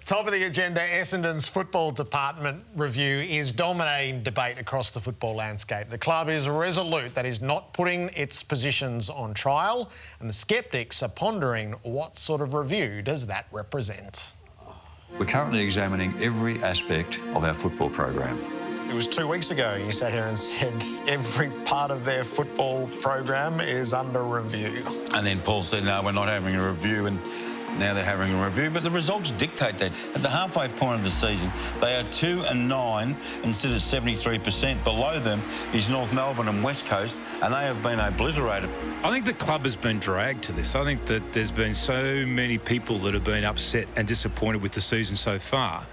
Top of the agenda, Essendon's football department review is dominating debate across the football landscape. The club is resolute that is not putting its positions on trial, and the sceptics are pondering what sort of review does that represent. We're currently examining every aspect of our football program. It was 2 weeks ago you sat here and said every part of their football program is under review. And then Paul said, no, we're not having a review, and now they're having a review. But the results dictate that. At the halfway point of the season, they are 2-9 and sit at 73%. Below them is North Melbourne and West Coast, and they have been obliterated. I think the club has been dragged to this. I think that there's been so many people that have been upset and disappointed with the season so far.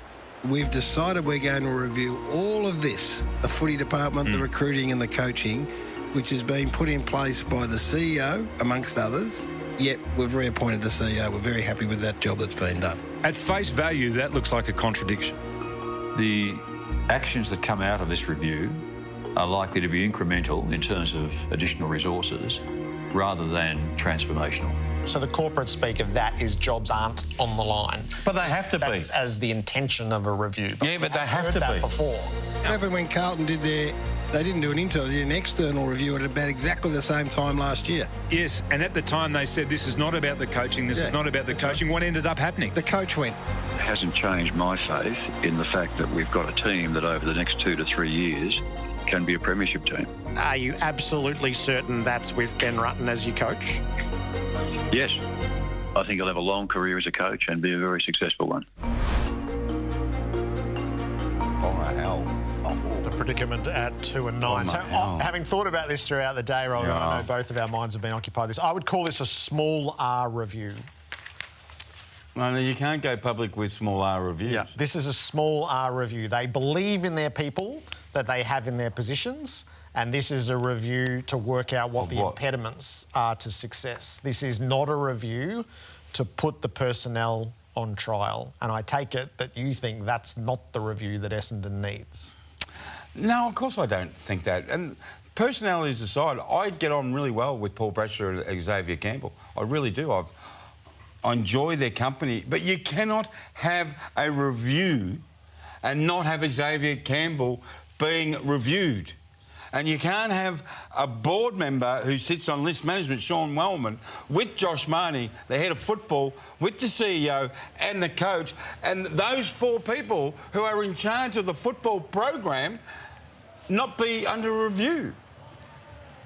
We've decided we're going to review all of this, the footy department, the recruiting and the coaching, which has been put in place by the CEO, amongst others. Yet we've reappointed the CEO. We're very happy with that job that's been done. At face value, that looks like a contradiction. The actions that come out of this review are likely to be incremental in terms of additional resources rather than transformational. So the corporate speak of that is jobs aren't on the line. But they have to be. That's as the intention of a review. Yeah, but they have to be. Before. What happened when Carlton did they didn't do an internal, they did an external review at about exactly the same time last year. Yes, and at the time they said this is not about the coaching, this is not about the coaching. What ended up happening? The coach went. It hasn't changed my faith in the fact that we've got a team that over the next 2 to 3 years can be a premiership team. Are you absolutely certain that's with Ben Rutten as your coach? Yes. I think he'll have a long career as a coach and be a very successful one. Oh, hell. The predicament at 2-9. So, having thought about this throughout the day, Rob, I know both of our minds have been occupied with this. I would call this a small R review. No, you can't go public with small R reviews. Yeah, this is a small R review. They believe in their people that they have in their positions, and this is a review to work out what the impediments are to success. This is not a review to put the personnel on trial, and I take it that you think that's not the review that Essendon needs. No, of course I don't think that. And personalities aside, I get on really well with Paul BRASHER and Xavier Campbell. I really do. I enjoy their company. But you cannot have a review and not have Xavier Campbell being reviewed. And you can't have a board member who sits on list management, Sean Wellman, with Josh Marnie, the head of football, with the CEO and the coach, and those 4 people who are in charge of the football program not be under review.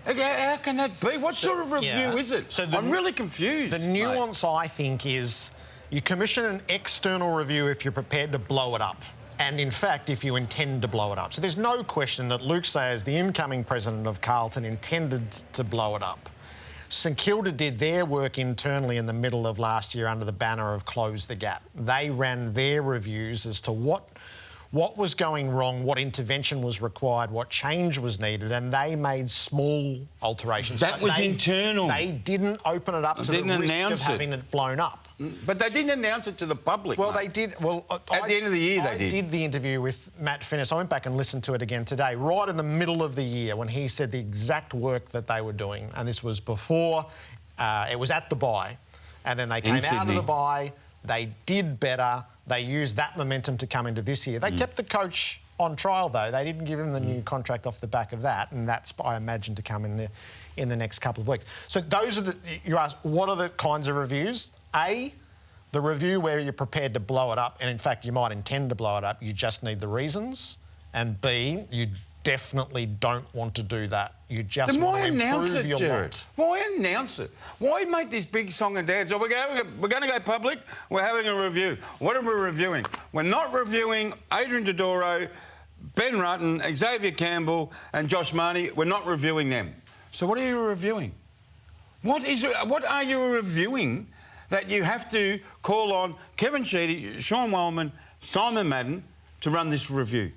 How can that be? What sort of review is it? So I'm really confused. The nuance, I think, is you commission an external review if you're prepared to blow it up. And, in fact, if you intend to blow it up. So there's no question that Luke Sayers, the incoming president of Carlton, intended to blow it up. St Kilda did their work internally in the middle of last year under the banner of Close the Gap. They ran their reviews as to what was going wrong, what intervention was required, what change was needed, and they made small alterations. That was internal. They didn't open it up to the risk of having it blown up. But they didn't announce it to the public. Well, they did. Well, at the end of the year, they did. I did the interview with Matt Finnis. I went back and listened to it again today, right in the middle of the year when he said the exact work that they were doing. And this was before, it was at the bye. And then they came out of the bye, they did better, they used that momentum to come into this year. They kept the coach on trial, though. They didn't give him the new contract off the back of that, and that's, I imagine, to come in the next couple of weeks. So those are you ask, what are the kinds of reviews? A, the review where you're prepared to blow it up, and in fact you might intend to blow it up, you just need the reasons. And B, you definitely don't want to do that. You just want to improve your lot. Why announce it? Why make this big song and dance? Oh, we're going to go public, we're having a review. What are we reviewing? We're not reviewing Adrian Dodoro, Ben Rutten, Xavier Campbell and Josh Marnie. We're not reviewing them. So what are you reviewing? What are you reviewing that you have to call on Kevin Sheedy, Sean Wellman, Simon Madden to run this review?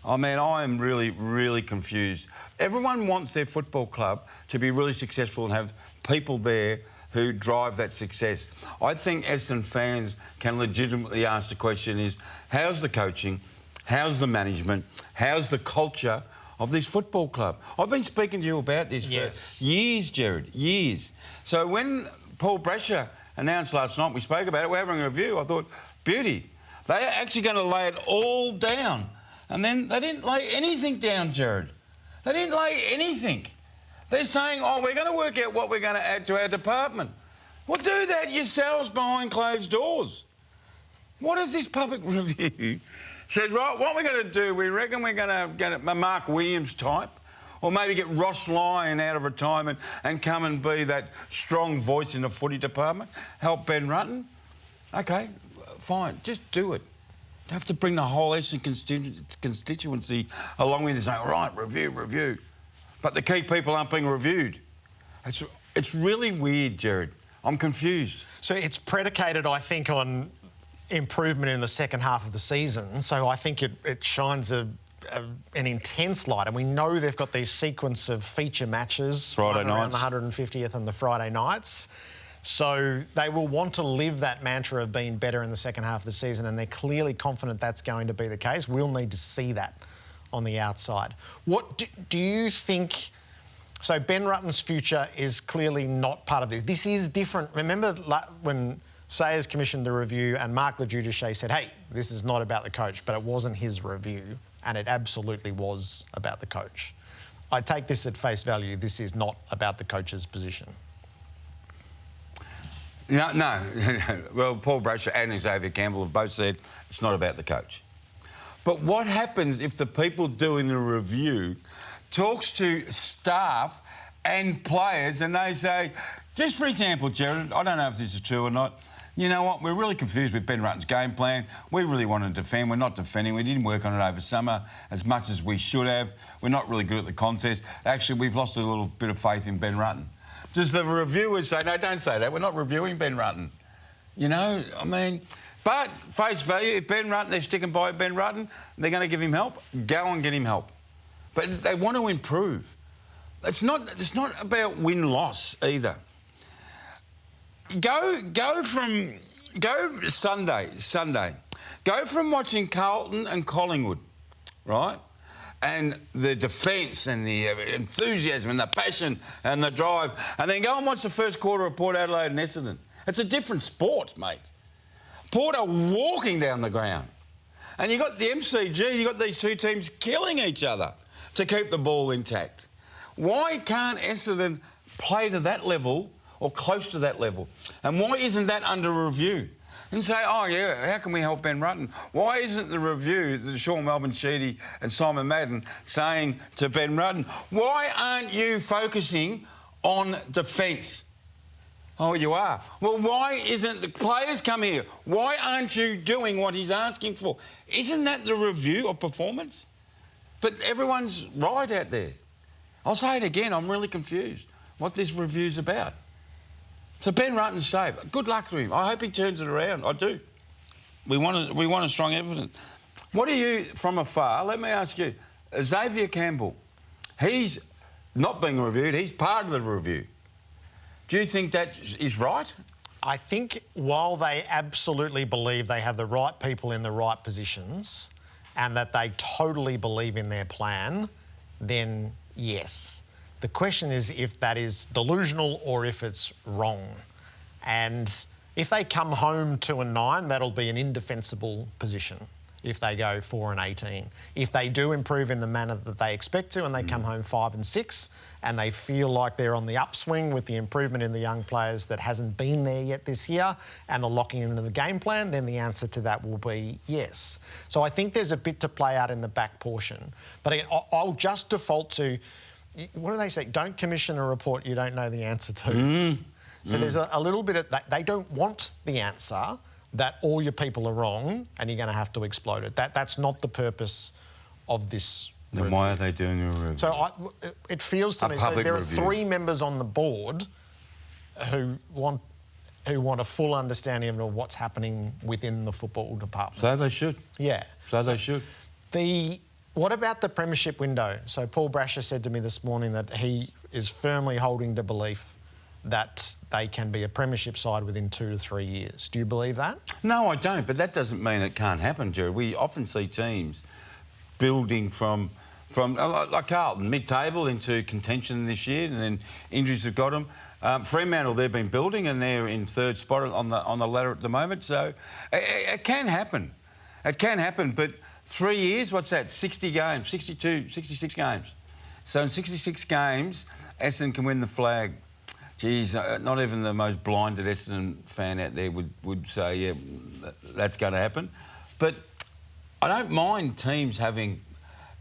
I mean, I am really, really confused. Everyone wants their football club to be really successful and have people there who drive that success. I think Essendon fans can legitimately ask the question is, how's the coaching, how's the management, how's the culture of this football club? I've been speaking to you about this for years, Gerard, years. So when Paul BRASHER announced last night, we spoke about it, we're having a review, I thought, beauty. They're actually going to lay it all down. And then they didn't lay anything down, Gerard. They didn't lay anything. They're saying, oh, we're going to work out what we're going to add to our department. Well, do that yourselves behind closed doors. What if this public review said, right, what we're going to do, we reckon we're going to get a Mark Williams type, or maybe get Ross Lyon out of retirement and come and be that strong voice in the footy department, help Ben Rutten. OK, fine, just do it. You have to bring the whole Essendon constituency along with you, saying, all right, review. But the key people aren't being reviewed. It's really weird, Gerard. I'm confused. So it's predicated, I think, on improvement in the second half of the season. So I think it shines an intense light. And we know they've got these sequence of feature matches. Friday around nights. the 150th and the Friday nights. So they will want to live that mantra of being better in the second half of the season, and they're clearly confident that's going to be the case. We'll need to see that on the outside. What do you think? So Ben Rutten's future is clearly not part of this. This is different. Remember when Sayers commissioned the review and Mark Lejudice said, hey, this is not about the coach, but it wasn't his review, and it absolutely was about the coach. I take this at face value. This is not about the coach's position. No. Well, Paul Brasher and Xavier Campbell have both said it's not about the coach. But what happens if the people doing the review talks to staff and players and they say, just for example, Gerard, I don't know if this is true or not, you know what, we're really confused with Ben Rutten's game plan. We really want to defend. We're not defending. We didn't work on it over summer as much as we should have. We're not really good at the contest. Actually, we've lost a little bit of faith in Ben Rutten. Does the reviewers say, no, don't say that, we're not reviewing Ben Rutten? You know, I mean, but face value, if Ben Rutten, they're sticking by Ben Rutten, they're going to give him help, go and get him help. But they want to improve. It's not about win-loss either. Go Sunday. Go from watching Carlton and Collingwood, right? And the defence and the enthusiasm and the passion and the drive, and then go and watch the first quarter of Port Adelaide and Essendon. It's a different sport, mate. Port are walking down the ground. And you've got the MCG, you've got these two teams killing each other to keep the ball intact. Why can't Essendon play to that level or close to that level? And why isn't that under review? And say, oh, yeah, how can we help Ben Rutten? Why isn't the review, the Sean Melbourne-Sheedy and Simon Madden saying to Ben Rutten, why aren't you focusing on defence? Oh, you are. Well, why isn't the players come here? Why aren't you doing what he's asking for? Isn't that the review of performance? But everyone's right out there. I'll say it again, I'm really confused what this review's about. So Ben Rutten's safe. Good luck to him. I hope he turns it around. I do. We want a strong evidence. What do you, from afar, let me ask you, Xavier Campbell, he's not being reviewed, he's part of the review. Do you think that is right? I think while they absolutely believe they have the right people in the right positions and that they totally believe in their plan, then yes. The question is if that is delusional or if it's wrong. And if they come home 2-9, that'll be an indefensible position if they go 4-18. If they do improve in the manner that they expect to and they come home 5-6 and they feel like they're on the upswing with the improvement in the young players that hasn't been there yet this year and the locking into the game plan, then the answer to that will be yes. So I think there's a bit to play out in the back portion. But again, I'll just default to, what do they say? Don't commission a report you don't know the answer to. So there's a little bit of that. They don't want the answer that all your people are wrong and you're going to have to explode it. That's not the purpose of this Then review. why are they doing a review? So it feels to me, so there review. are 3 members on the board who want a full understanding of what's happening within the football department. So they should. Yeah. So they should. What about the premiership window? So Paul Brasher said to me this morning that he is firmly holding to belief that they can be a premiership side within 2 to 3 years. Do you believe that? No, I don't, but that doesn't mean it can't happen, Gerard. We often see teams building from like Carlton, mid-table into contention this year, and then injuries have got them. Fremantle, they've been building and they're in third spot on the ladder at the moment. So it can happen. It can happen, but 3 years, what's that? 60 games, 62, 66 games. So in 66 games, Essendon can win the flag. Geez, not even the most blinded Essendon fan out there would say, yeah, that's going to happen. But I don't mind teams having...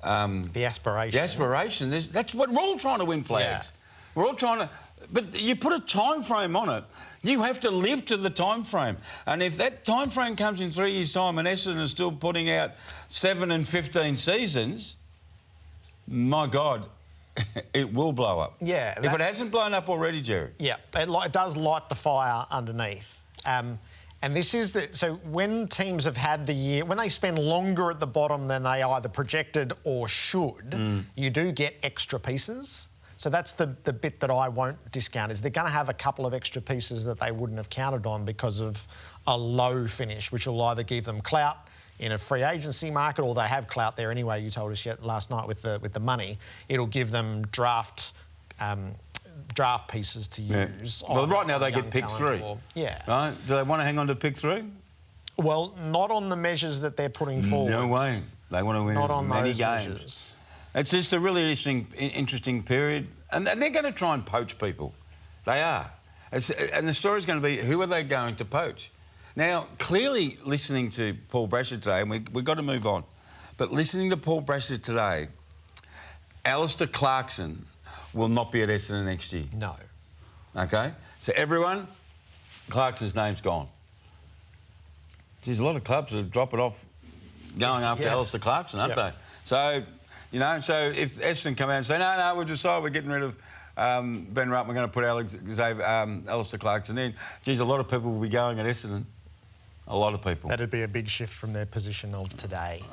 the aspiration. The aspiration. That's what we're all trying to win flags. Yeah. We're all trying to... But you put a time frame on it, you have to live to the time frame. And if that time frame comes in 3 years' time and Essendon is still putting out 7 and 15 seasons, my God, it will blow up. Yeah. If it hasn't blown up already, Jerry. Yeah, it does light the fire underneath. And this is so when teams have had the year, when they spend longer at the bottom than they either projected or should, you do get extra pieces. So that's the bit that I won't discount, is they're going to have a couple of extra pieces that they wouldn't have counted on because of a low finish, which will either give them clout in a free agency market, or they have clout there anyway, you told us last night with the money. It'll give them draft pieces to use. Well, right now they get pick 3. Right? Do they want to hang on to pick 3? Well, not on the measures that they're putting forward. No way. They want to win as many games. Measures. It's just a really interesting period. And they're going to try and poach people. They are. And the story's going to be, who are they going to poach? Now, clearly listening to Paul Brasher today, and we've got to move on, but listening to Paul Brasher today, Alistair Clarkson will not be at Essendon next year. No. OK? So everyone, Clarkson's name's gone. There's a lot of clubs that are dropping off going after Alistair Clarkson, aren't they? So... You know, so if Essendon come out and say, no, we've decided we're getting rid of Ben Rutt, we're going to put Alistair Clarkson in, geez, a lot of people will be going at Essendon. A lot of people. That'd be a big shift from their position of today.